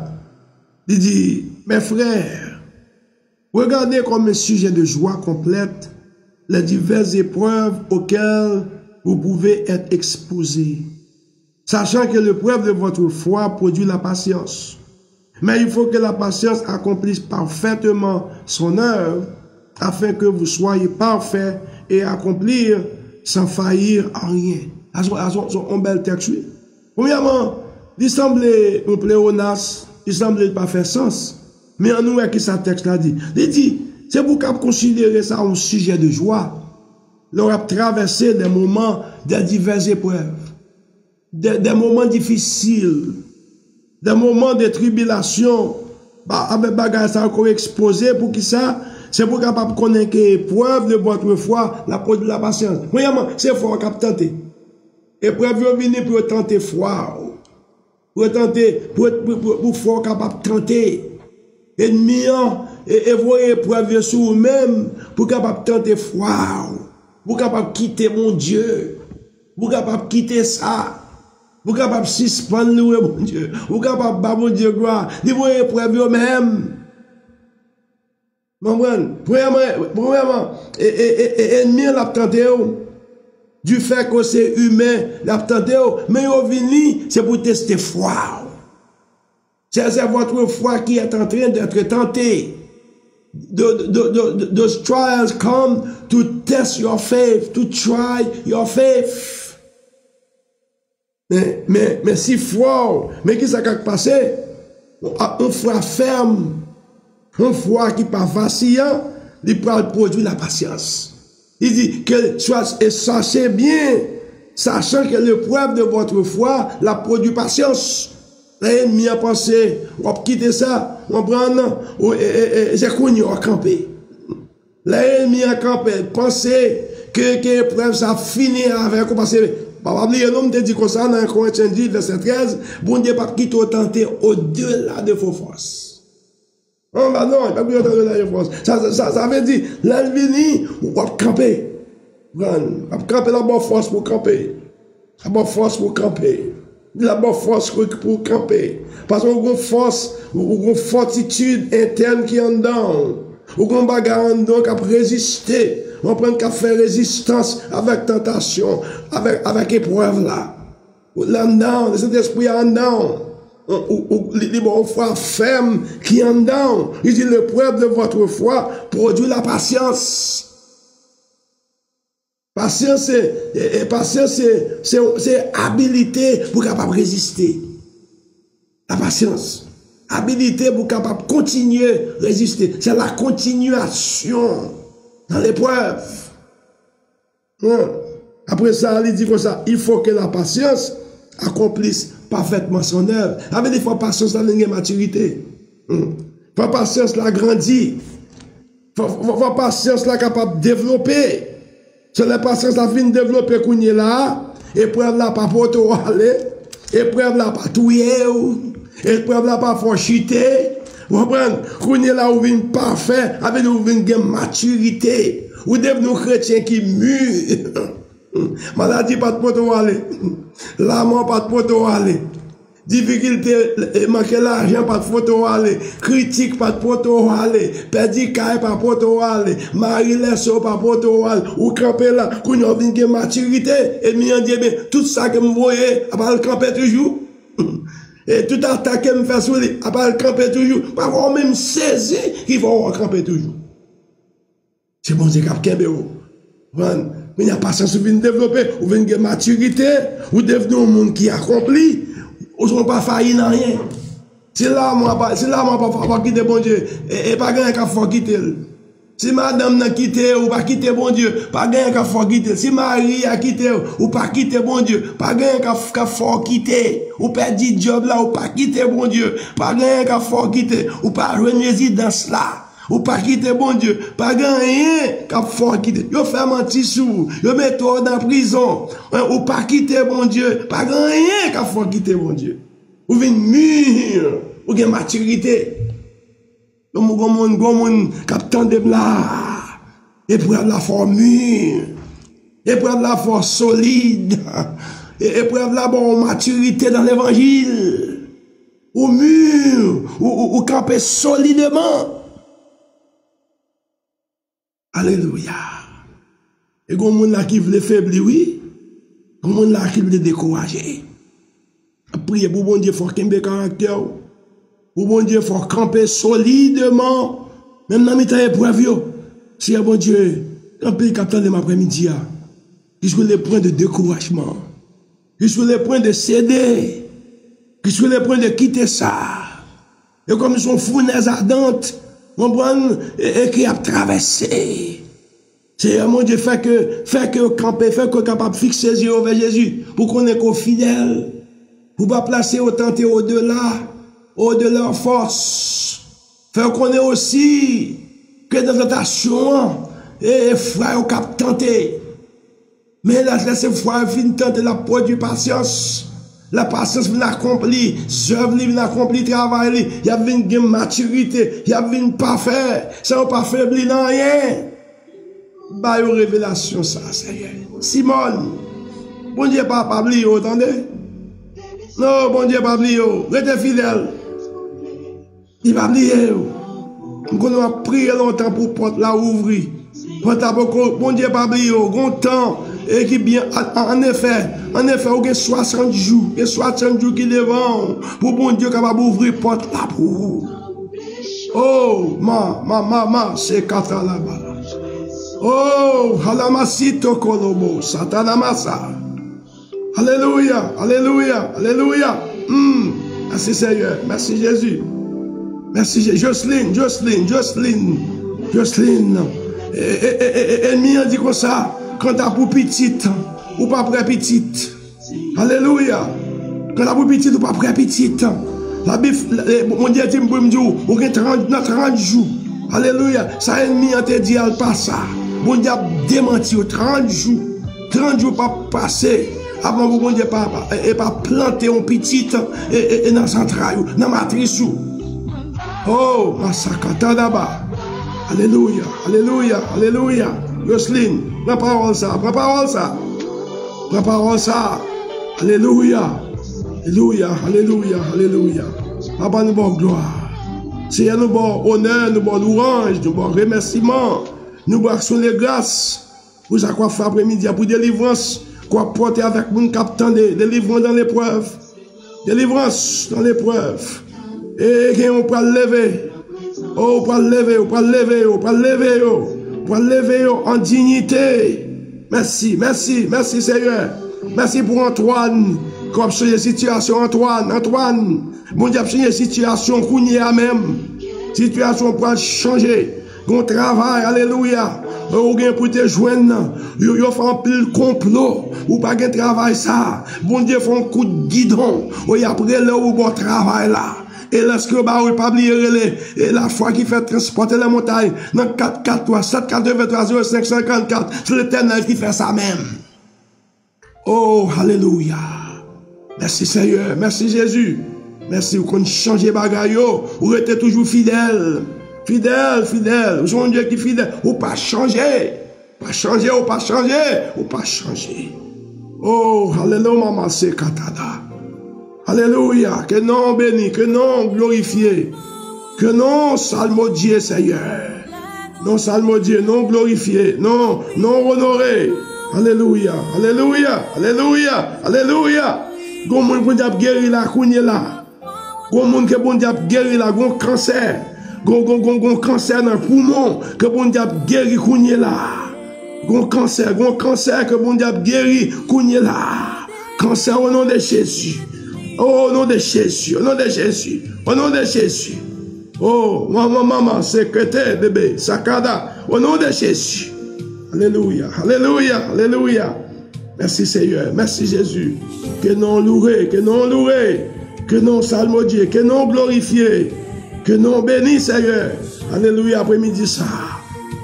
Il dit, mes frères, regardez comme un sujet de joie complète les diverses épreuves auxquelles vous pouvez être exposés, sachant que l'épreuve de votre foi produit la patience. Mais il faut que la patience accomplisse parfaitement son œuvre, afin que vous soyez parfaits et accomplir sans faillir en rien. Un bel texte. Premièrement, il semblait un pléonasme, il semblait pas faire sens. Mais en nous, qui ça texte là dit? Il dit, c'est pour qu'on considère ça un sujet de joie. L'on a traversé des moments de diverses épreuves, des moments difficiles, des moments de tribulation. Avec bagage ça encore exposé pour qui ça? C'est pour capable connaître que l'épreuve de votre foi, la produit la patience. Premièrement, c'est fort qu'on tenter. Épreuve venir pour tenter foi. Pour tenter, pour fort capable tenter. Ennemi, et voyez épreuve sur vous-même pour capable tenter foi. Pour capable quitter mon Dieu. Pour capable quitter ça. Pour capable suspendre louer mon Dieu. Pour capable battre mon Dieu gloire. Vous voyez épreuve vous-même. Premièrement, ennemi l'a tenté du fait que c'est humain l'a tenté, mais au vini c'est pour tester foi. C'est votre foi qui est en train d'être tentée. Those trials come to test your faith, to try your faith. Mais si foi, mais qui ça qui passé? Une foi ferme. Une foi qui pas vacillant, il peut produire la patience. Il dit que sachez bien, sachant que l'épreuve de votre foi la produit patience. L'ennemi a pensé, on va quitter ça, on prend, c'est qu'on y a campé. L'ennemi a campé, pensé que l'épreuve ça finit avec, on passe, papa, l'homme te dit comme ça, dans Corinthiens 10, verset 13, bon Dieu pas quitter au tenter au-delà de vos forces. Oh, bah non, il n'y a pas besoin de la force. Ça veut dire, l'ennemi, on va camper. On va camper la bonne force pour camper. La bonne force pour camper. La bonne force pour camper. Parce qu'on a une force, une fortitude interne qui est en dedans. On a une bagarre en dedans qui a résisté. On prend qu'à faire résistance avec tentation, avec épreuve là. Là dedans, le Saint-Esprit en dedans. Les bons foi ferme qui en dedans. Il dit l'épreuve de votre foi produit la patience. Patience, c'est habilité pour capable résister. La patience. Habilité pour capable continuer résister. C'est la continuation dans l'épreuve. Après ça, il dit comme ça, il faut que la patience accomplisse parfaitement son œuvre. Avec des fois, patience, la maturité. Faut patience, la grandir. Faut patience, la capable de développer. C'est la patience, la fin de développer qu'on est là. Épreuve là, pas pour toi aller. Épreuve là, pas touiller. Épreuve là, pas faut chuter. Vous comprenez? Qu'on est là, où vient parfait. Avec nous, vient une maturité. Ou devenons chrétiens qui mûrent. Maladie, pas de poteau aller. La mort, pas de poteau aller. Difficulté, manquer l'argent, pas de poteau aller. Critique, pas de poteau aller. Perdu caille, pas de poteau aller. Marie Lesso, pas de poteau aller. Ou camper là, qu'on a une maturité. Et m'y en dit, tout ça que me voyez, à part le camper toujours. Et tout attaque que me fait sur lui, à part le camper toujours. Pas avoir même saisi qu'il faut camper toujours. C'est bon, c'est cap il n'y a pas ça, vous venez développer, vous venez de maturité, vous devenez un monde qui accomplit, Ou sont pas failli dans rien. Si là, moi, pas quitter bon Dieu, et pas gagner qu'à faut quitter. Si madame n'a quitté ou pas quitter bon Dieu, pas gagner qu'à faut quitter. Si Marie a quitté ou pas quitter bon Dieu, pas gagner qu'à faut quitter. Ou perdu job là ou pas quitter bon Dieu, pas gagner qu'à faut quitter. Ou pas jouer une résidence là. Ou pas quitter bon Dieu, pas gagner qu'à faut quitter. Yo fait mentir sous, yo met toi dans prison. Ou pas quitter bon Dieu, pas gagner qu'à faut quitter bon Dieu. Ou vin mûr, ou gen maturité. Gomun capitaine de là. Épreuve la formule. Épreuve la force solide. Épreuve la bonne maturité dans l'évangile. Ou mûr, ou camper solidement. Alléluia. Et gon moun là qui veut faiblir, oui. Gon moun là qui veut décourager. Priez pour bon Dieu, faut qu'il caractère. Pour bon Dieu, faut camper solidement. Même dans mes temps épreuves, si bon Dieu, camper capitaine de l'après-midi, jusqu'au les points de découragement, jusqu'au les points de céder, jusqu'au les points de quitter ça. Et comme ils sont fournaises ardentes, et qui a traversé. C'est mon Dieu, fait que camper, fait que capable de fixer les yeux vers Jésus, pour qu'on est fidèle, pour pas placer autant au-delà en force. Fait qu'on est aussi, que dans la tentation, et frère au cap tenté. Mais là, c'est frère fin tenter la produit patience. La patience vient accomplir, l'œuvre vient accomplir, travail, il y a une maturité, il y a une parfait, ça n'a pas faibli dans rien. Bah, une révélation, ça, Seigneur. Simone, bon Dieu, pas oublier, attendez? Non, bon Dieu, pas oublier, restez fidèle. Il va oublier, on a prié longtemps pour porte la ouvrir. Bon Dieu, pas oublier, bon temps. Et qui bien, en effet, on a 60 jours, et 60 jours qui devant, pour bon Dieu capable d'ouvrir porte là pour vous. Oh, c'est 4 là-bas. Oh, halamasito kolobo, satanamasa. Alléluia, alléluia, alléluia. Merci Seigneur, merci Jésus. Merci Jocelyne. Ennemi a dit comme ça. Quand t'as pour petite, ou pas près petite. Alléluia. Quand t'as pour petite, ou pas près petite. La bif, mon Dieu dit, ou 30 jours. Alléluia. Ça ennemi a te dit, elle passe ça. Mon Dieu a démenti 30 jours. 30 jours pas passer. Avant que mon Dieu pas planter en petite et dans centrale, dans matrice. Oh, massacre là-bas. Alléluia, alléluia, alléluia. Jocelyne, prends parole ça. Alléluia, alléluia, alléluia, alléluia. Papa nous bon gloire. Seigneur nous bon honneur, nous bon louange, nous bon remerciement, nous bon action de grâce. Pour ça qu'on fait après-midi pour délivrance, qu'on porter avec mon capitaine de délivrance dans l'épreuve. Délivrance dans l'épreuve. Et qu'on peut lever. Oh, on peut lever en dignité. Merci Seigneur. Merci pour Antoine. Comme sur les situations, Antoine. Mon Dieu, sur les situations qu'on y a même. Situation pour changer. Qu'on travaille, alléluia. Ou bien pour te joindre. Yo fait un pile complot. Ou pas de travail ça. Bon Dieu, fait un coup de guidon. Ou après là, ou bon travail là. Et lorsque bah oui pas oublier et la foi qui fait transporter les montagnes dans 443 742 05 54 c'est l'Éternel qui fait ça même. Oh alléluia. Merci Seigneur, merci Jésus. Merci qu'on change bagaille ou êtes toujours fidèle. Fidèle, vous êtes Dieu qui est fidèle, ou pas changer. Pas changer. Oh alléluia maman c'est katada. Alléluia, que non béni, que non glorifié, que non salmodié Seigneur, non salmodié, non glorifié, non honoré. Alléluia, alléluia, alléluia, alléluia. Gon moun bon diable guéri la kounye la. Gon moun que bon diable guéri la, gon cancer. Gon cancer dans poumon que bon diable guéri kounye la. Gon cancer que bon diable guéri kounye la. Cancer au nom de Jésus. Oh, au nom de Jésus, au nom de Jésus, au nom de Jésus. Oh, maman, secrétaire, bébé, Sakada, au nom de Jésus. Alléluia, alléluia, alléluia. Merci Seigneur, merci Jésus. Que nous louer, que nous louer, que nous salmodier, que nous glorifier, que nous bénis Seigneur. Alléluia, après-midi ça.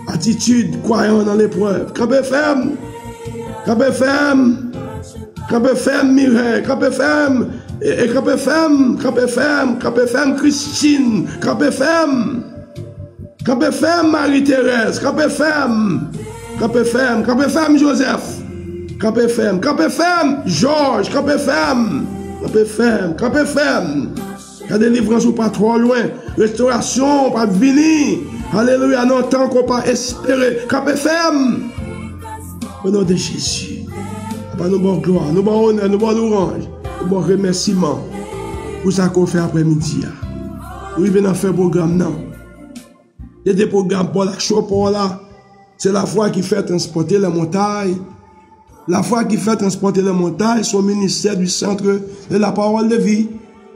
Attitude, croyant dans l'épreuve. Campé ferme, campé ferme, campé ferme, Mireille, campé ferme. Et campé ferme, campé ferme, campé ferme, Christine, campé ferme. Campé ferme, Marie-Thérèse, campé ferme. Campé ferme, campé ferme, Joseph. Campé ferme, Georges, campé ferme. Campé ferme, campé ferme. La délivrance ou pas trop loin. Restauration, pas venir. Alléluia, non, tant qu'on pas espérer. Campé ferme. Au nom de Jésus. Pas nous bon gloire, nous bon honneur, nous bon louange. Bon remerciement pour ça qu'on fait après-midi. Nous venons faire programme non. Il y a des programmes pour la show pour là. C'est la foi qui fait transporter les montagnes. La foi qui fait transporter les montagnes, son ministère du centre de la parole de vie.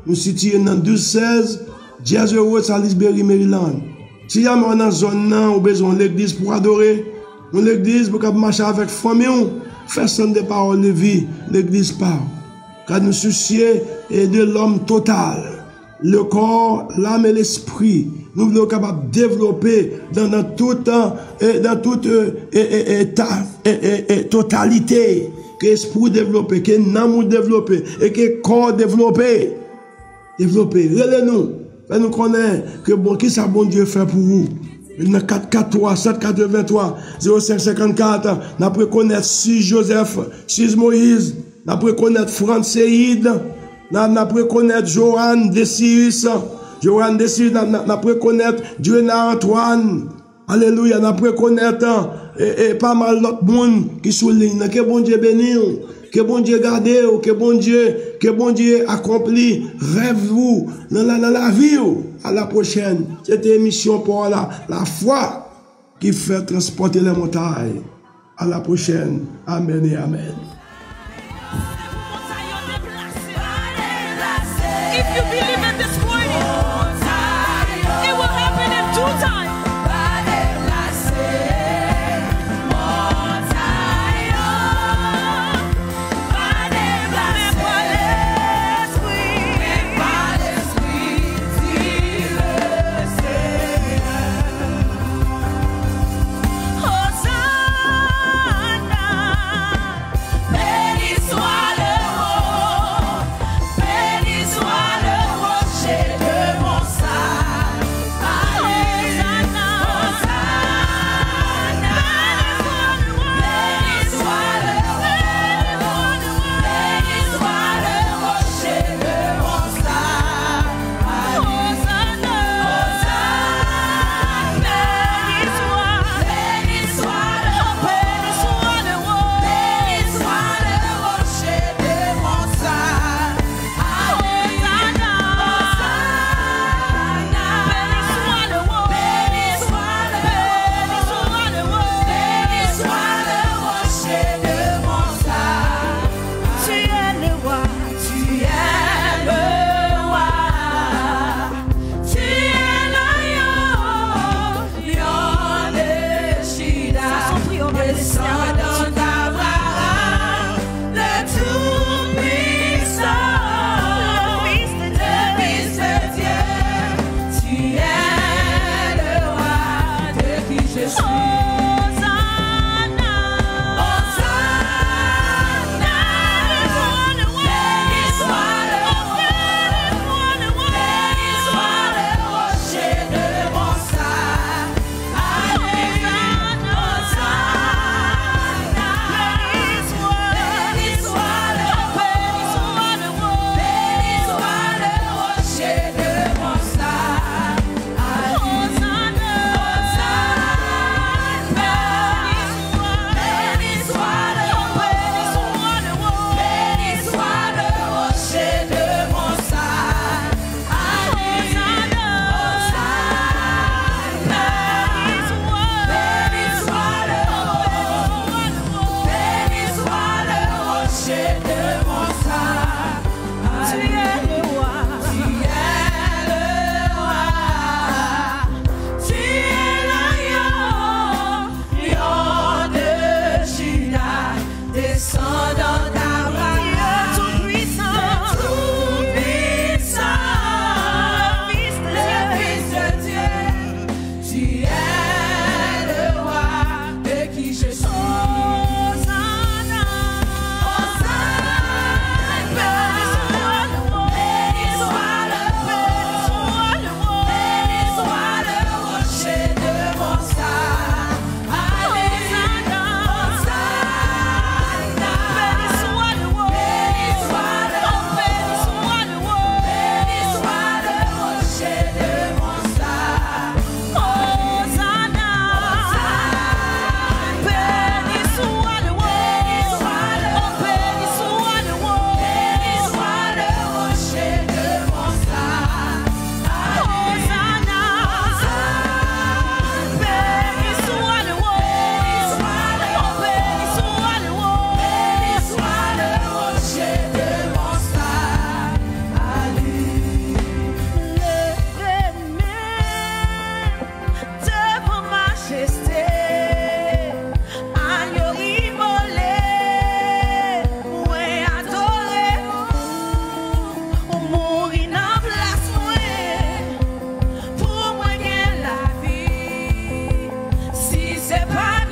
Nous situons dans 1216 Jazz Road, Salisbury, Maryland. Si y a dans la zone où besoin l'église pour adorer, l'église pour marcher avec famille, faire centre de parole de vie, l'église parle. Car nous soucier de l'homme total, le corps, l'âme et l'esprit. Nous voulons capables de développer dans toute totalité, que l'esprit développé, que l'amour développé et que corps développé. Développer. Relais-nous. Nous connaissons que bon, qui ça bon Dieu fait pour vous. 443 783 0554. Nous pouvons connaître 6 Joseph, 6 Moïse. Nous pouvons connaître Franck Seïd. Nous pouvons connaître Johan Desius. Johan Desius. Nous pouvons connaître Dieuna Antoine. Alléluia. Nous pouvons connaître pas mal d'autres monde qui soulignent. Que bon Dieu bénisse. Que bon Dieu garde, que bon Dieu accomplit, rêve vous dans la vie. À la prochaine. Cette émission pour la foi qui fait transporter les montagnes. À la prochaine. Amen et amen. If you believe in this morning, it will happen in due time. pas